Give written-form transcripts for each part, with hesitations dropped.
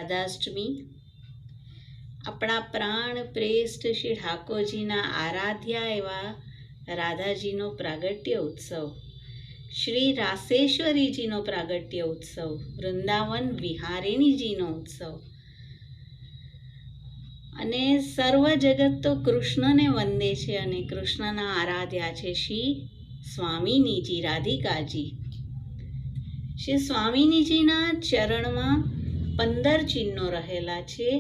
રાધાષ્ટમી આપણા પ્રાણ પ્રેષ્ઠ શ્રી ઠાકોરજીના આરાધ્યા એવા રાધાજીનો પ્રાગટ્ય ઉત્સવ, શ્રી રાસેશ્વરીજીનો પ્રાગટ્ય ઉત્સવ, વૃંદાવન વિહારિણીજીનો ઉત્સવ અને સર્વ જગત તો કૃષ્ણને વંદે છે અને કૃષ્ણના આરાધ્યા છે શ્રી સ્વામિનીજી, રાધિકાજી. શ્રી સ્વામિનીજીના ચરણમાં 15 ચિહ્નો રહેલા છે.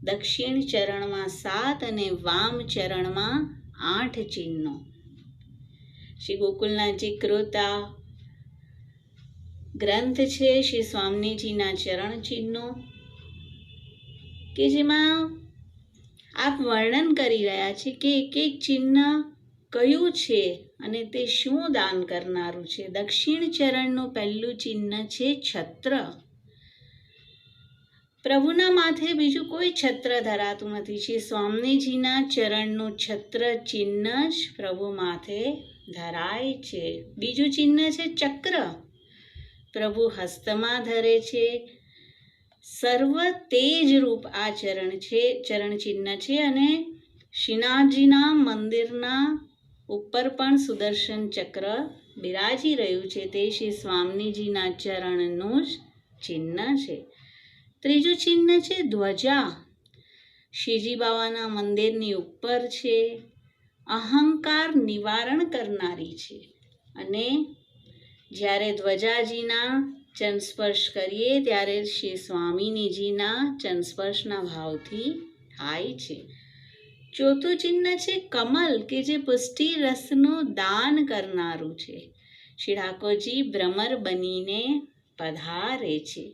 દક્ષિણ ચરણમાં 7 અને વામ ચરણમાં 8 ચિહ્નો. શ્રી ગોકુલનાથજી કૃત આ ગ્રંથ છે શ્રી સ્વામિનીજીના ચરણ ચિહ્નો, કે જેમાં આપ વર્ણન કરી રહ્યા છે કે એક એક ચિહ્ન કયું છે અને તે શું દાન કરનારું છે. દક્ષિણ ચરણનું પહેલું ચિહ્ન છે છત્ર. પ્રભુના માથે બીજું કોઈ છત્ર ધરાતું નથી. શ્રી સ્વામિનીજીના ચરણનું છત્ર ચિહ્ન જ પ્રભુ માથે ધરાય છે. બીજું ચિહ્ન છે ચક્ર. પ્રભુ હસ્તમાં ધરે છે. સર્વ તેજ રૂપ આ ચરણ ચિહ્ન છે અને શ્રીનાથજીના મંદિરના ઉપર પણ સુદર્શન ચક્ર બિરાજી રહ્યું છે. તે શ્રી સ્વામિનીજીના ચરણનું જ ચિહ્ન છે. ત્રીજું ચિહ્ન છે ધ્વજા. શ્રીજી બાવાના મંદિરની ઉપર છે. અહંકાર નિવારણ કરનારી છે અને જ્યારે ધ્વજાજીના ચરણ સ્પર્શ કરીએ ત્યારે શ્રી સ્વામિનીજીના ચરણ સ્પર્શના ભાવથી થાય છે. ચોથું ચિહ્ન છે કમલ, કે જે પુષ્ટિ રસનું દાન કરનારું છે. શ્રી ઠાકોરજી ભ્રમર બનીને પધારે છે.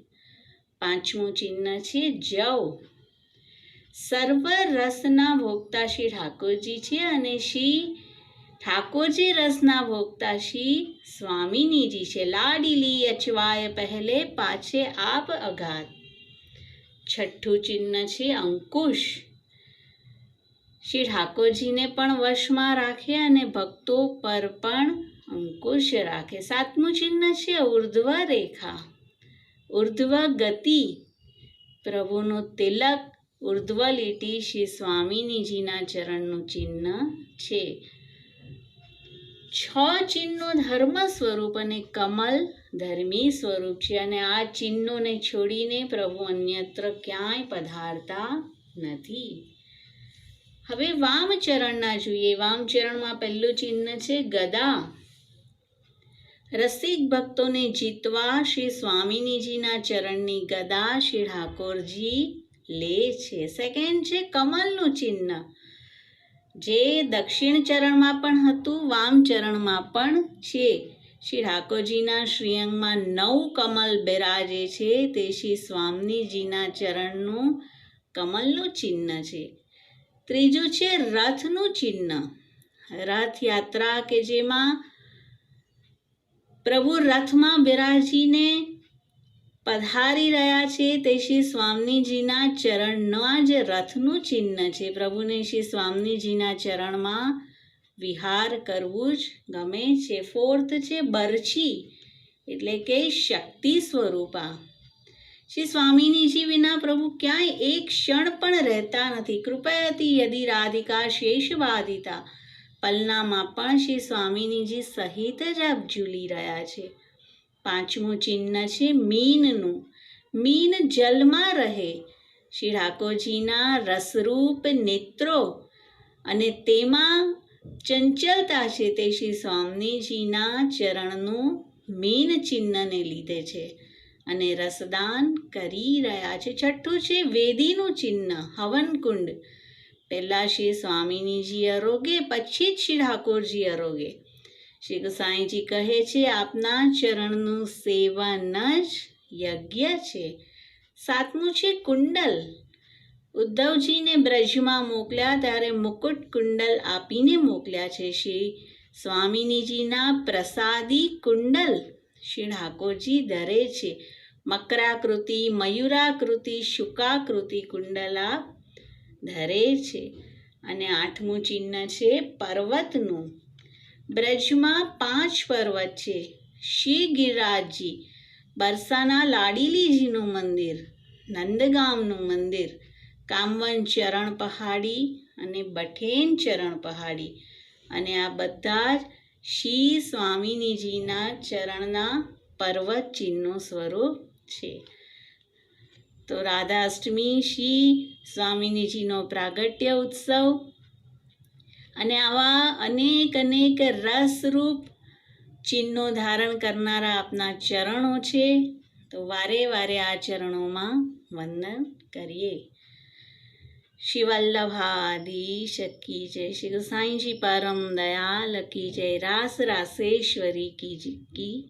પાંચમું ચિહ્ન છે જવ. સર્વ રસના ભોગતા શ્રી ઠાકોરજી છે અને શ્રી ઠાકોરજી રસના ભોગતા શ્રી સ્વામિનીજી છે. લાડીલી અચવાય પહેલે પાછે આપ અઘાત. છઠ્ઠું ચિહ્ન છે અંકુશ. શ્રી ઠાકોરજીને પણ વશમાં રાખે અને ભક્તો પર પણ અંકુશ રાખે. સાતમું ચિહ્ન છે ઉર્ધ્વ રેખા, ઉર્ધ્વ ગતિ. પ્રભુનું તિલક, ઉર્ધ્વ લીટી શ્રી સ્વામિનીજીના ચરણનું ચિહ્ન છે. 6 ચિહ્નો ધર્મ સ્વરૂપ અને કમલ ધર્મી સ્વરૂપ છે અને આ ચિહ્નોને છોડીને પ્રભુ અન્યત્ર ક્યાંય પધારતા નથી. હવે વામ ચરણના જોઈએ. વામ ચરણમાં પહેલું ચિહ્ન છે ગદા. રસિક ભક્તોને જીતવા શ્રી સ્વામિનીજીના ચરણની ગદા શ્રી ઠાકોરજી લે છે. સેકન્ડ છે કમલનું ચિહ્ન, જે દક્ષિણ ચરણમાં પણ હતું, વામ ચરણમાં પણ છે. શ્રી ઠાકોરજીના શ્રીઅંગમાં 9 કમલ બિરાજે છે. તે શ્રી સ્વામિનીજીના ચરણનું કમલનું ચિહ્ન છે. ત્રીજું છે રથનું ચિહ્ન. રથયાત્રા કે જેમાં પ્રભુ રથમાં બિરાજીને પધારી રહ્યા છે, તે શ્રી સ્વામિનીજીના ચરણના જ રથનું ચિહ્ન છે. પ્રભુને શ્રી સ્વામિનીજીના ચરણમાં વિહાર કરવું જ ગમે છે. ફોર્થ છે બરછી, એટલે કે શક્તિ સ્વરૂપા. શ્રી સ્વામિનીજી વિના પ્રભુ ક્યાંય એક ક્ષણ પણ રહેતા નથી. કૃપયતી યદિ રાધિકા શેષ બાધિતા. પલનામાં પણ શ્રી સ્વામિનીજી સહિત જ આપ ઝૂલી રહ્યા છે. પાંચમું ચિહ્ન છે મીનનું. મીન જલમાં રહે. શ્રી ઠાકોરજીના રસરૂપ નેત્રો અને તેમાં ચંચલતા છે, તે શ્રી સ્વામિનીજીના ચરણનું મીન ચિહ્નને લીધે છે અને રસદાન કરી રહ્યા છે. છઠ્ઠું છે વેદીનું ચિહ્ન, હવનકુંડ. પહેલા શ્રી સ્વામિનીજી આરોગે, પછી જ શ્રી ઠાકોરજી આરોગે. શ્રી ગુસાઈજી કહે છે આપના ચરણનું સેવન જ યજ્ઞ છે. સાતમું છે કુંડલ. ઉદ્ધવજીને બ્રજમાં મોકલ્યા ત્યારે મુકુટ કુંડલ આપીને મોકલ્યા છે. શ્રી સ્વામિનીજીના પ્રસાદી કુંડલ શ્રી ઠાકોરજી ધરે છે. મકરાકૃતિ, મયુરાકૃતિ, શુકાકૃતિ કુંડલા ધરે છે. અને આઠમું ચિહ્ન છે પર્વતનું. બ્રજમાં 5 પર્વત છે. શ્રી ગિરિરાજજી, બરસાના લાડીલીજીનું મંદિર, નંદગામનું મંદિર, કામવન ચરણ પહાડી અને બઠેન ચરણ પહાડી, અને આ બધા જ શ્રી સ્વામિનીજીના ચરણના પર્વત ચિહ્નો સ્વરૂપ છે. તો રાધાષ્ટમી શ્રી સ્વામિનીજીનો પ્રાગટ્ય ઉત્સવ, અને આવા અનેક અનેક રસરૂપ ચિહ્નો ધારણ કરનારા આપના ચરણો છે. તો વારે વારે આ ચરણોમાં વંદન કરીએ. શ્રી વલ્લભાધીશ કી જય, શ્રી ગુસાઈજી પરમ દયાલ કી જય, રાસ રાસેશ્વરી કી